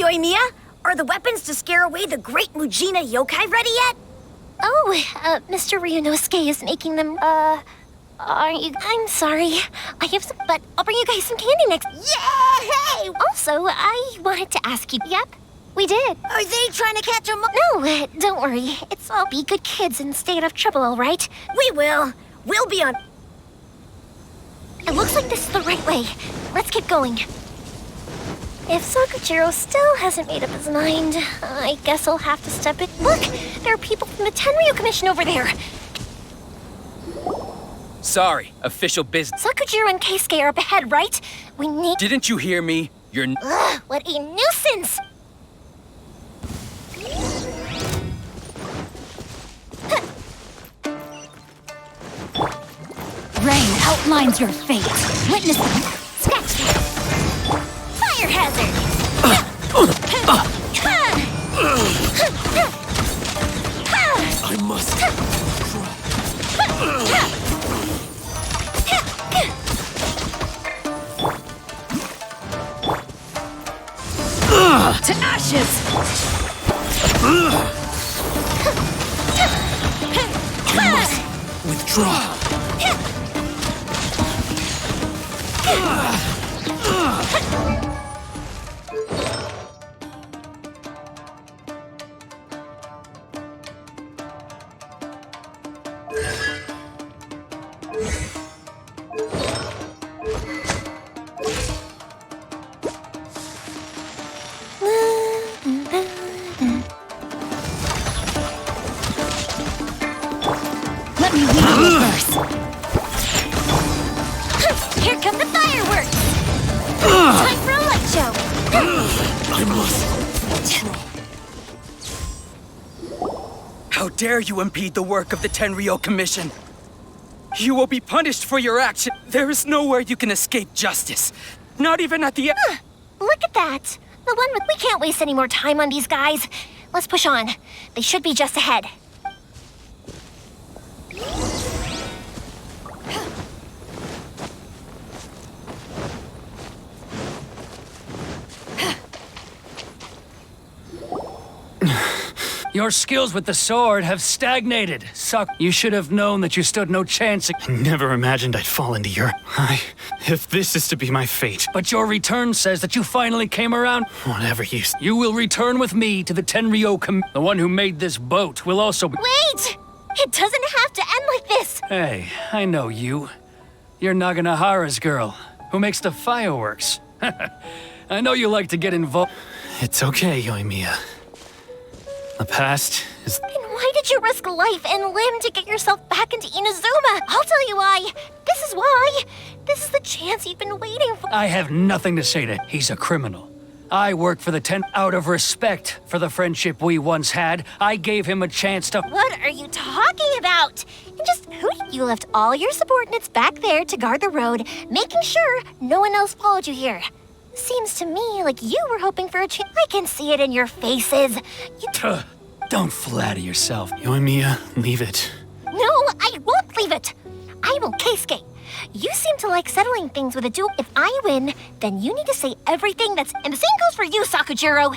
Yoimiya! Are the weapons to scare away the great Mujina yokai ready yet? Oh, Mr. Ryunosuke is making them, aren't you? I'm sorry. I have some, but I'll bring you guys some candy next. Yay! Also, I wanted to ask you. Yep, we did. Are they trying to catch him? No, don't worry. It's all be good kids and stay out of trouble, all right? We will. We'll be on... It looks like this is the right way. Let's keep going. If Sakujiro still hasn't made up his mind, I guess I'll have to step in. Look! There are people from the Tenryu Commission over there! Sorry, official business. Sakujiro and Keisuke are up ahead, right? We need... Didn't you hear me? You're... Ugh, what a nuisance! Rain outlines your fate. Witness it. Scratch that! Fire hazard! I must... To ashes! I must withdraw. Let me read you a verse. Here come the fireworks! Time for a light show! I must withdraw. How dare you impede the work of the Tenryo Commission? You will be punished for your action. There is nowhere you can escape justice. Not even at the... Look at that! The one with... We can't waste any more time on these guys. Let's push on. They should be just ahead. Your skills with the sword have stagnated. You should have known that you stood no chance. I never imagined I'd fall into your... If this is to be my fate... But your return says that you finally came around. Whatever you... You will return with me to the Tenryo The one who made this boat will also be... Wait! It doesn't have to end like this! Hey, I know you. You're Naganahara's girl, who makes the fireworks. I know you like to get involved. It's okay, Yoimiya. The past is... Then why did you risk life and limb to get yourself back into Inazuma? I'll tell you why. This is why. This is the chance you've been waiting for. I have nothing to say to him. He's a criminal. I work for the out of respect for the friendship we once had. I gave him a chance to... What are you talking about? And just who... You left all your subordinates back there to guard the road, making sure no one else followed you here. Seems to me like you were hoping for a chance. I can see it in your faces. Don't flatter yourself. Yoimiya, leave it. No, I won't leave it. I will, Keisuke. You seem to like settling things with a duel. If I win, then you need to say everything that's... And the same goes for you, Sakujiro.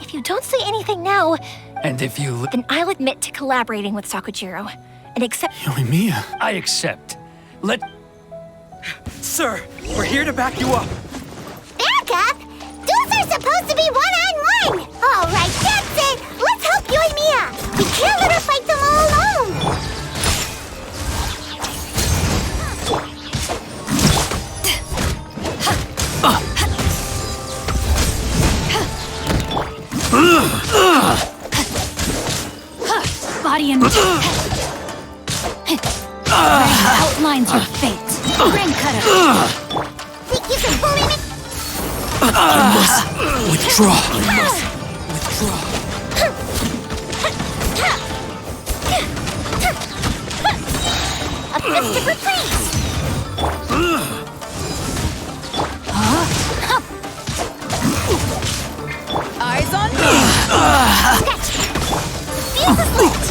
If you don't say anything now... And if you... Then I'll admit to collaborating with Sakujiro. And accept... Yoimiya. I accept. Sir, we're here to back you up. Back up? Duels are supposed to be one-on-one! All right, that's it! Let's help Yoimiya! We can't let her fight them all alone! Body and... Rain outlines your fate. Ring cutter. Think you can bully me? I must withdraw. I must withdraw. A festive retreat! Eyes on me. Catch! Fuse is lit!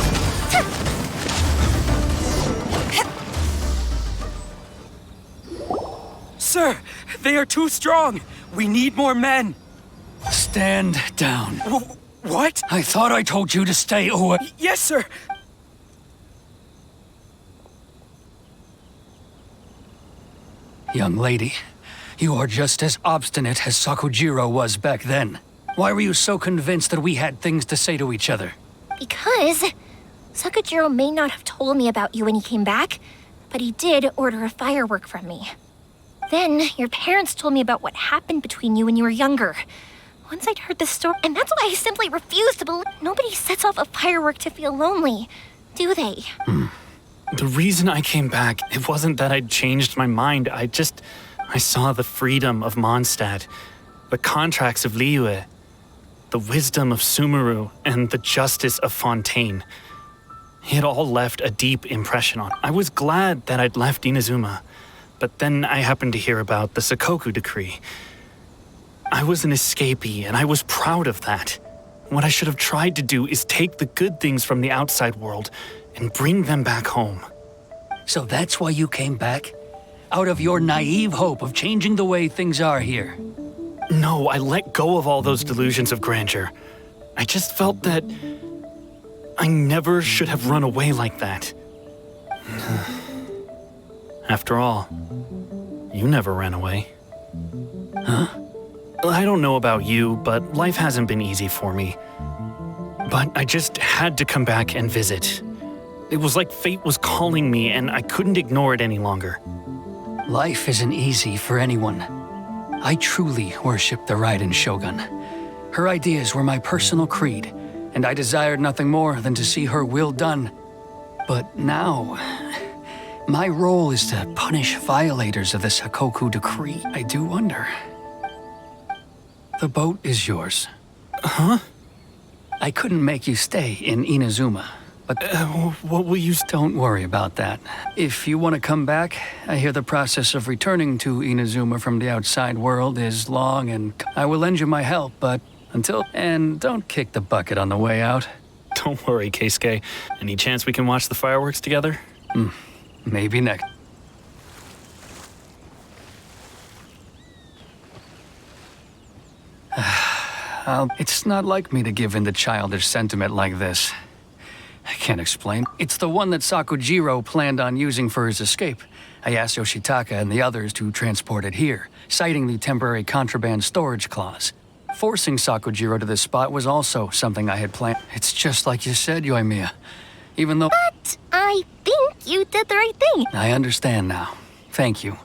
Sir, they are too strong. We need more men. Stand down. What? I thought I told you to stay away. Yes, sir. Young lady, you are just as obstinate as Sakujiro was back then. Why were you so convinced that we had things to say to each other? Because Sakujiro may not have told me about you when he came back, but he did order a firework from me. Then your parents told me about what happened between you when you were younger. Once I'd heard the story, and that's why I simply refused to believe. Nobody sets off a firework to feel lonely, do they? The reason I came back, it wasn't that I'd changed my mind. I saw the freedom of Mondstadt, the contracts of Liyue, the wisdom of Sumeru, and the justice of Fontaine. It all left a deep impression on me. I was glad that I'd left Inazuma, but then I happened to hear about the Sakoku decree. I was an escapee, and I was proud of that. What I should have tried to do is take the good things from the outside world and bring them back home. So that's why you came back? Out of your naive hope of changing the way things are here? No, I let go of all those delusions of grandeur. I just felt that I never should have run away like that. After all, you never ran away. Huh? I don't know about you, but life hasn't been easy for me. But I just had to come back and visit. It was like fate was calling me, and I couldn't ignore it any longer. Life isn't easy for anyone. I truly worship the Raiden Shogun. Her ideas were my personal creed, and I desired nothing more than to see her will done. But now, my role is to punish violators of the Sakoku decree. I do wonder. The boat is yours. Huh? I couldn't make you stay in Inazuma, but What will you... don't worry about that. If you want to come back, I hear the process of returning to Inazuma from the outside world is long, and I will lend you my help, but until... And don't kick the bucket on the way out. Don't worry, Keisuke. Any chance we can watch the fireworks together? Maybe next. It's not like me to give in to childish sentiment like this. I can't explain. It's the one that Sakujiro planned on using for his escape. I asked Yoshitaka and the others to transport it here, citing the temporary contraband storage clause. Forcing Sakujiro to this spot was also something I had planned. It's just like you said, Yoimiya. Even though... But I think you did the right thing. I understand now. Thank you.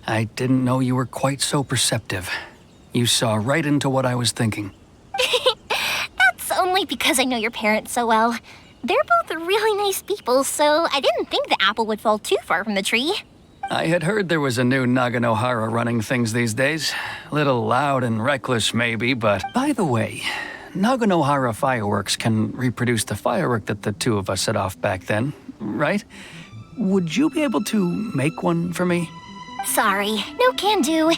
I didn't know you were quite so perceptive. You saw right into what I was thinking. That's only because I know your parents so well. They're both really nice people, so I didn't think the apple would fall too far from the tree. I had heard there was a new Naganohara running things these days. Little loud and reckless, maybe, but... By the way, Naganohara fireworks can reproduce the firework that the two of us set off back then, right? Would you be able to make one for me? Sorry, no can do.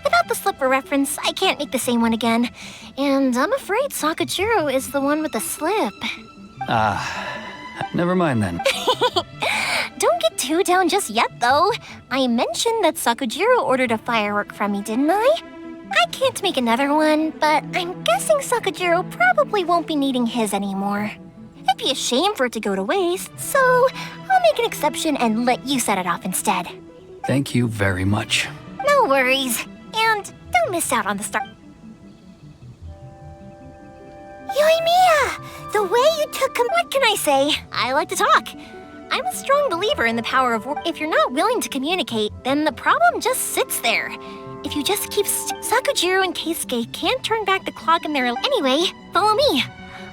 Without the slipper reference, I can't make the same one again. And I'm afraid Sakujiro is the one with the slip. Never mind then. Don't get too down just yet, though. I mentioned that Sakujiro ordered a firework from me, didn't I? I can't make another one, but I'm guessing Sakujiro probably won't be needing his anymore. It'd be a shame for it to go to waste, so I'll make an exception and let you set it off instead. Thank you very much. No worries. And don't miss out on the start. Yoimiya! The way you took what can I say? I like to talk. I'm a strong believer in the power of work. If you're not willing to communicate, then the problem just sits there. If you just keep Sakujiro and Keisuke can't turn back the clock in their... Anyway, follow me.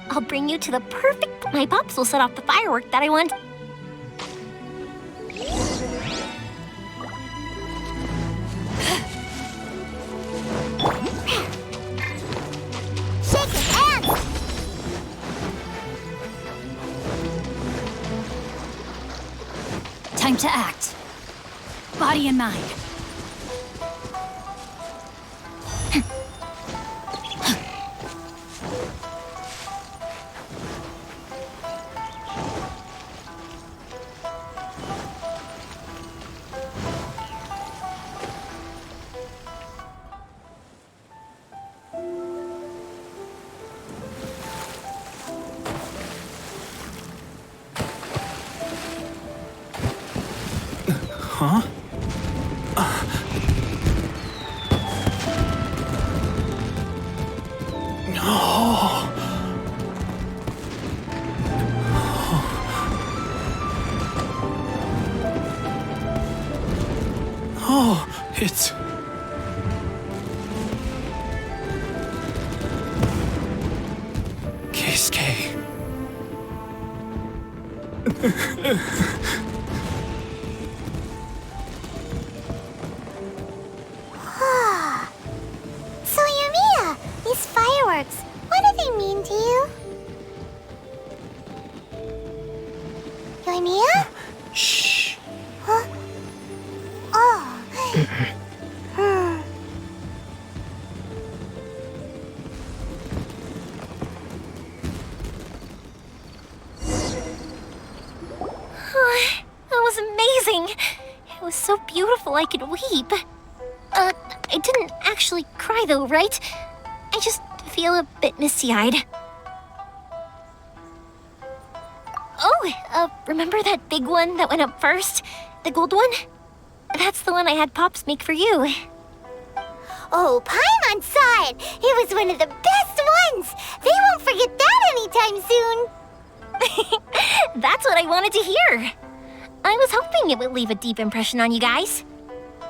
I'll bring you to the perfect... My pops will set off the firework that I want. Shake his hands! Time to act. Body and mind. Huh? No. Oh, it's... Keisuke. So, Yumiya, these fireworks, what do they mean to you? Yumiya? Shh. Huh? Oh. That was amazing. It was so beautiful I could weep. I didn't actually cry though, right? I just feel a bit misty-eyed. Oh, remember that big one that went up first? The gold one? That's the one I had Pops make for you. Oh, Paimon saw it! It was one of the best ones! They won't forget that anytime soon! That's what I wanted to hear. I was hoping it would leave a deep impression on you guys.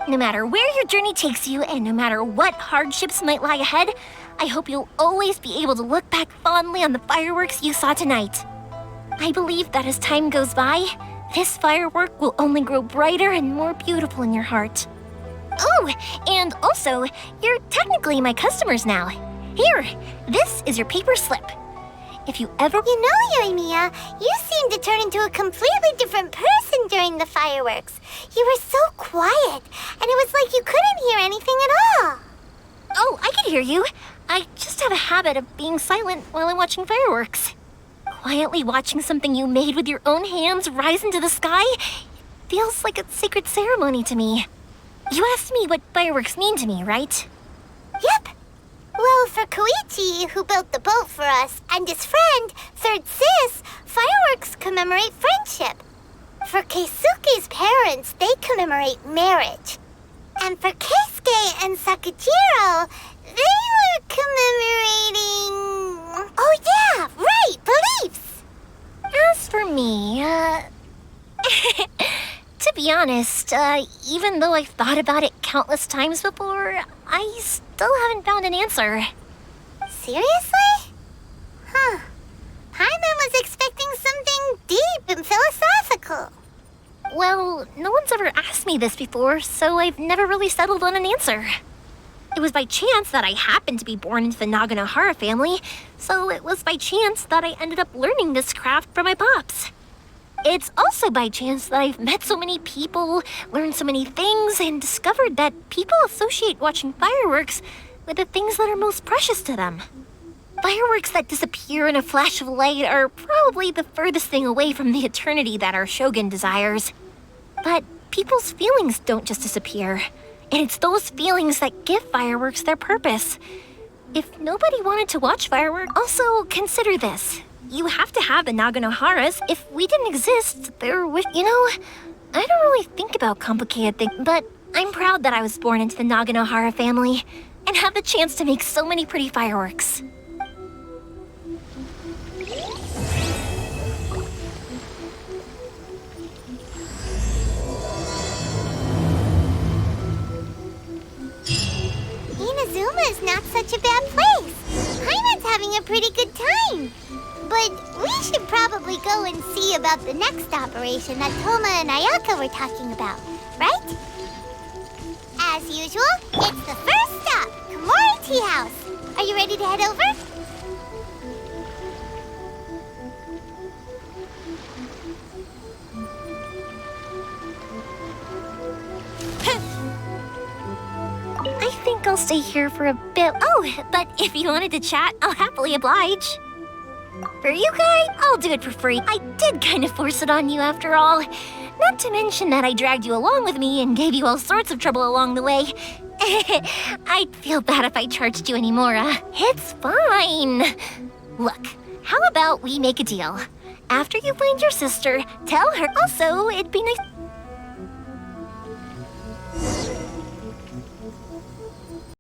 No matter where your journey takes you, and no matter what hardships might lie ahead, I hope you'll always be able to look back fondly on the fireworks you saw tonight. I believe that as time goes by, this firework will only grow brighter and more beautiful in your heart. Oh, and also, you're technically my customers now. Here, this is your paper slip. If you ever... You know, Yoimiya, you seemed to turn into a completely different person during the fireworks. You were so quiet, and it was like you couldn't hear anything at all. Oh, I could hear you. I just have a habit of being silent while I'm watching fireworks. Quietly watching something you made with your own hands rise into the sky feels like a sacred ceremony to me. You asked me what fireworks mean to me, right? Yep. Well, for Koichi, who built the boat for us, and his friend, Third Sis, fireworks commemorate friendship. For Keisuke's parents, they commemorate marriage. And for Keisuke and Sakajiro, they were commemorating... Oh yeah, right, beliefs! As for me, to be honest, even though I've thought about it countless times before, I still haven't found an answer. Seriously? Huh. Paimon was expecting something deep and philosophical. Well, no one's ever asked me this before, so I've never really settled on an answer. It was by chance that I happened to be born into the Naganohara family, so it was by chance that I ended up learning this craft from my pops. It's also by chance that I've met so many people, learned so many things, and discovered that people associate watching fireworks with the things that are most precious to them. Fireworks that disappear in a flash of light are probably the furthest thing away from the eternity that our shogun desires. But people's feelings don't just disappear, and it's those feelings that give fireworks their purpose. If nobody wanted to watch fireworks, also consider this. You have to have the Naganoharas. If we didn't exist, there would... You know, I don't really think about complicated things, but I'm proud that I was born into the Naganohara family and have the chance to make so many pretty fireworks. Inazuma is not such a bad place. Paimon's having a pretty good time. But we should probably go and see about the next operation that Toma and Ayaka were talking about, right? As usual, it's the first stop, Komori Tea House. Are you ready to head over? I think I'll stay here for a bit. Oh, but if you wanted to chat, I'll happily oblige. For you guys, I'll do it for free. I did kind of force it on you after all. Not to mention that I dragged you along with me and gave you all sorts of trouble along the way. I'd feel bad if I charged you anymore. It's fine. Look, how about we make a deal? After you find your sister, tell her. Also, it'd be nice...